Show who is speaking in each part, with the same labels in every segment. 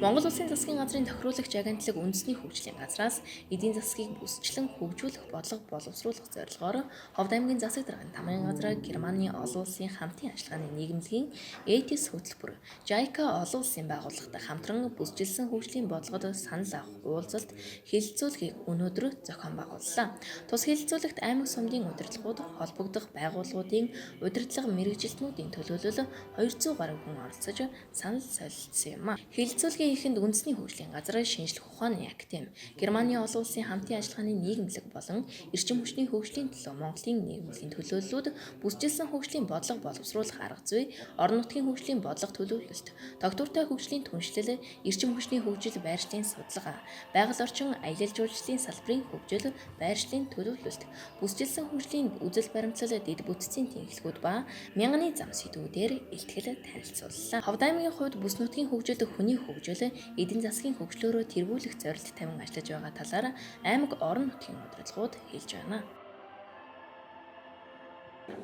Speaker 1: Монгол Улсын засгийн газрын тохируулагч агентлаг үндэсний хөгжлийн газраас эдийн засгийг бүсчлэн хөгжүүлэх бодлого боловсруулах зорилгоор Ховд аймгийн засаг даргын тамгын газраа Германы олон улсын хамтын ажиллагааны нийгэмлэгийн ЭТИС хөтөлбөр, JICA олон улсын байгууллагатай хамтран бүсчилсэн хөгжлийн бодлогод санал авах уулзалт хэлэлцүүлгийг өнөөдөр зохион байгууллаа. Тус хэлэлцүүлэгт аймаг сумдын удирдлагууд, холбогдох байгууллагуудын удирдлага мэргэжилтнүүдийн төлөөлөл 200 гаруй хүн оролцож санал солилцсон юм. Хэлэлцүүлгийн эхэнд үндэсний хөгжлийн газар, шинжлэх ухааны академи, Германы олон улсын хамтын ажиллагааны нийгэмлэг болон эрчим хүчний хөгжлийн төлөө Монголын нийгэмлэгийн төлөөллүүд, бүсчилсэн хөгжлийн бодлого боловсруулах арга зүй, орон нутгийн хөгжлийн бодлого төлөвлөлт, тогтвортой хөгжлийн түншлэл, эрчим хүчний хөгжил байршлын судалгаа, байгаль орчин аялал жуулчлалын салбарын хөгжил, байршлын төлөвлөлт, бүсчилсэн хөгжлийн үзэл баримтлал, дэд бүтцийн тэнхлэгүүд ба мянганы зам сэдвүүдээр илтгэл танилцууллаа. Ховд аймгийн хувьд бүс нутгийн хөгжил, хүний хөгжил, эдийн засгийн хөгжлөөрөө тэргүүлэх зорилт тавин ажиллаж байгаа талаар аймаг орон нутгийн удирдлагууд хэлж байна.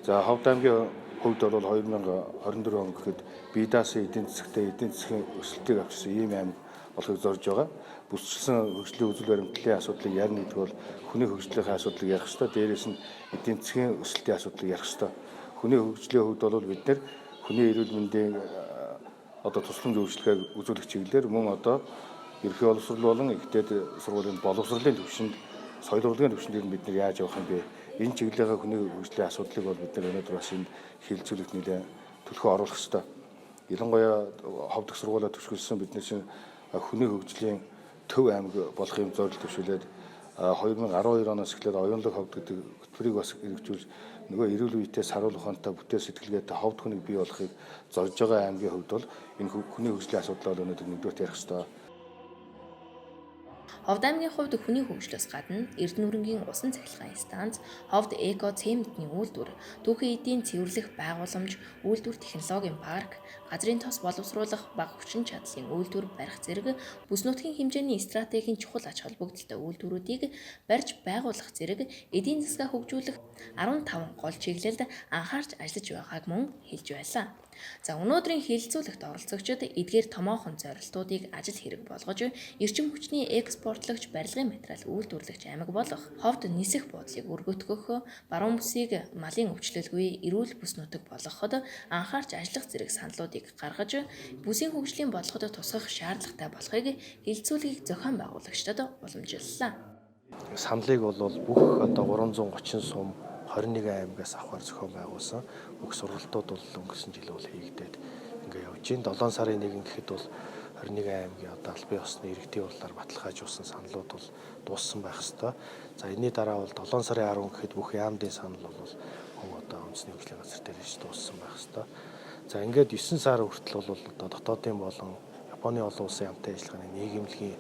Speaker 2: За Ховд аймгийн хувьд бол 2024 он гэхэд бие даасан эдийн засгийн өсөлтийг авчирсан ийм аймаг болохыг зорж байгаа. Бүсчилсэн хөгжлийн үзэл баримтлалын асуудлыг ярина гэдэг бол хүний хөгжлийн асуудлыг ярих ёстой. Дээрээс нь эдийн засгийн өсөлтийн асуудлыг ярих ёстой. Хүний хөгжлийн хувьд бол бид нэр хүний эрүүл мэндийн тусламж үйлчилгээг үзүүлэх чиглэлээр мөн ерхий боловсрол болон ихтэйд сургуулийн боловсролын түвшинд, соёл урлагийн түвшинд бид нар яаж явах юм бэ? Энэ чиглэлийн хүний хөгжлийн асуудлыг бол бид нар өнөөдөр бас энэ хэлэлцүүлэгт нэлээд төлхөө оруулах ёстой. Ялангуяа Ховд их сургуулиа төвшүүлсэн бид нар чинь хүний хөгжлийн төв аймаг болохын зорилт төвшүүлээд 2012 оноос эхлээд оюунлаг Ховд гэдэг хөтөлбөрийг бас хэрэгжүүлж нөгөө эрүүл үетэй саруул ухаантай бүтээл сэтгэлгээтэй Ховд хүнийг бий болохыг зорж байгаа аймгийн хувьд бол энэ хүний хөгжлийн асуудлаа өнөөдөр нэгдүгээр ярих ёстой.
Speaker 1: Ховд аймгийн хувьд хүний хөгжлөөс гадна Эрдэнэ-Нүрэнгийн усан цахилгаан станц, Ховд эко цементний үйлдвэр, түүхэн эдийн цэвэрлэх байгууламж, үйлдвэр технологийн парк, газрын тос боловсруулах бага хүчин чадлын үйлдвэр барих зэрэг бүс нутгийн хэмжээний стратегийн чухал ач холбогдолтой үйлдвэрүүдийг барьж байгуулах зэрэг эдийн засгаа хөгжүүлэх 15 гол чиглэлд анхаарч ажиллаж байгааг мөн хэлж байлаа. За өнөөдрийн хэлэлцүүлэгт оролцогчид эдгээр томоохон зорилтуудыг ажил хэрэг болгож эрчим хүчний экспортлогч, барилгын материал үйлдвэрлэгч аймаг болох Ховд нисэх буудлыг өргөтгөх, баруун бүсийг малын өвчлөлгүй эрүүл бүс нутаг болгоход анхаарч ажиллах зэрэг саналуудыг гаргаж бүсийн хөгжлийн бодлогод тусгах шаардлагатай болохыг хэлэлцүүлгийг зохион байгуулагчдад уламжиллаа.
Speaker 3: Саналыг бол бүх 330 сум 21 аймагаас авахар зохион байгуулсан. Бүх сургалтууд бол өнгөрсөн жил бол хийгдээд явж байна. 7 сарын 1 гэхэд бол 21 аймгийн албан ёсны иргэдийн хурлаар баталгаажуулсан саналууд бол дууссан байх ёстой. За энэний дараа бол 7 сарын 10 гэхэд бүх яамдын санал бол үндэсний хөгжлийн газар дээр дууссан байх ёстой. За ингээд 9 сар хүртэл бол дотоодын болон Японы олон улсын хамтын ажиллагааны нийгэмлэгийн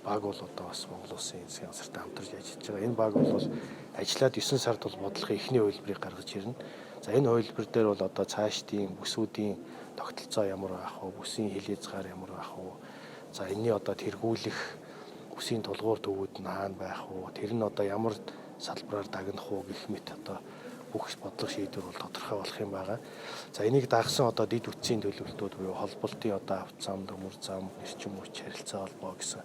Speaker 3: баг бол бас Монгол Улсын засгийн газартай хамтарч ажиллаж байгаа. Энэ баг бол ажиллаад 9 сард бол бодлогын эхний хувилбарыг гаргаж ирнэ. За энэ хувилбар дээр бол цаашдын бүсүүдийн тогтолцоо ямар байх вэ? Бүсийн хилээцгаар ямар байх вэ? За энэний тэргүүлэх бүсийн тулгуур төвүүд нь хаана байх вэ? Тэр нь ямар салбараар дагнах вэ гэх мэт бүх бодлого шийдвэр бол тодорхой болох юм байна. За энийг дагсан дэд бүтцийн төлөвлөлтүүд буюу холболтын авт зам, төмөр зам, эрчим хүч харилцаа холбоо гэсэн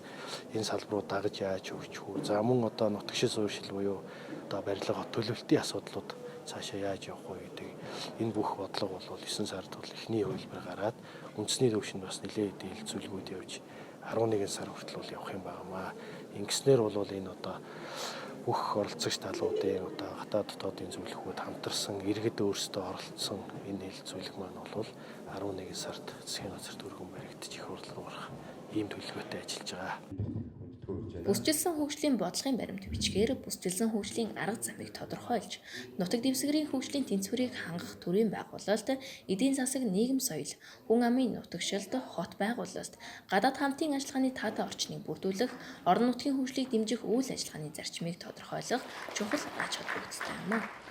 Speaker 3: энэ салбарууд дагаж яаж хөгжих вэ? За мөн нутагшил суурьшил буюу барилга хот төлөвлөлтийн асуудлууд цаашаа яаж явах вэ гэдэг энэ бүх бодлого бол 9 сард бол эхний хувилбар гараад үндэсний төвшөнд бас нэлээд хэлэлцүүлгүүд явж 11 сар хүртэл явах юм байна. Ингэснээр бол энэ бүх оролцогч талуудын гадаад дотоодын зөвлөхүүд хамтарсан иргэд өөрсдөө оролцсон энэ хэлэлцүүлэг маань бол 11 сард засгийн газарт өргөн баригдчих их хурлаар орох ийм төлөвлөгөөтэй ажиллаж байгаа.
Speaker 1: Бүсчилсэн хөгжлийн бодлогын баримт бичгээр бүсчилсэн хөгжлийн арга замыг тодорхойлж, нутаг дэвсгэрийн хөгжлийн тэнцвэрийг хангах төрийн байгуулалт, эдийн засаг, нийгэм соёл, хүн амын нутагшилд, хот байгуулалт, гадаад хамтын ажиллагааны таатай орчныг бүрдүүлэх, орон нутгийн хөгжлийг дэмжих үйл ажиллагааны зарчмыг тодорхойлох чухал ач холбогдолтой юм.